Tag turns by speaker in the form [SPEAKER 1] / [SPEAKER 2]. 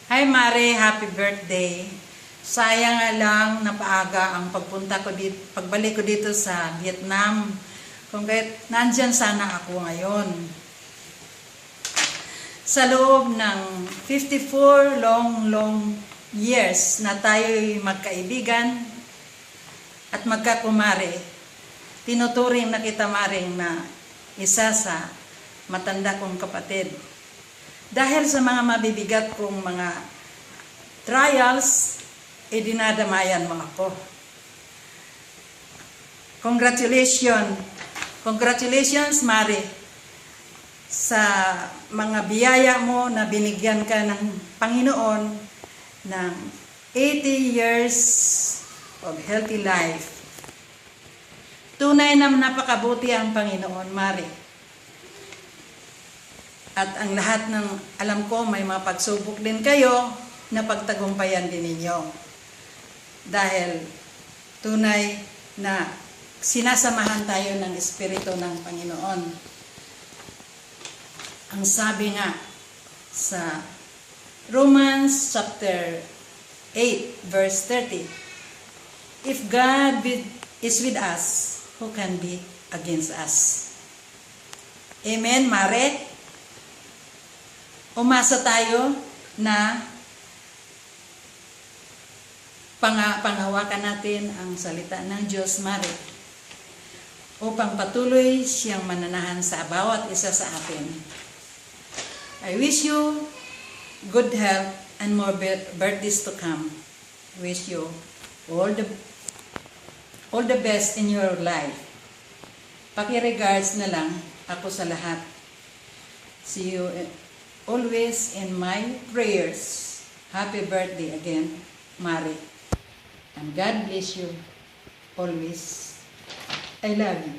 [SPEAKER 1] Hi Mare, happy birthday. Sayang nga lang napaaga ang pagpunta ko dito, pagbalik ko dito sa Vietnam. Kung kahit nandyan sana ako ngayon. Sa loob ng 54 long years na tayo'y magkaibigan at magkakumare, tinuturing na kita Maring na isa sa matanda kong kapatid. Dahil sa mga mabibigat kong mga trials, dinadamayan mo ako. Congratulations, Mare, sa mga biyaya mo na binigyan ka ng Panginoon ng 80 years of healthy life. Tunay na napakabuti ang Panginoon, Mare. At ang lahat ng, alam ko, may mga pagsubok din kayo na pagtagumpayan din ninyo. Dahil tunay na sinasamahan tayo ng Espiritu ng Panginoon. Ang sabi nga sa Romans chapter 8 verse 30, if God is with us, who can be against us? Amen, Mare? Umasa tayo na panghawakan natin ang salita ng Diyos, Mare, upang patuloy siyang mananahan sa bawat isa sa atin. I wish you good health and more birthdays to come. I wish you all the best in your life. Paki-regards na lang ako sa lahat. See you always in my prayers. Happy birthday again, Mare. And God bless you always. I love you.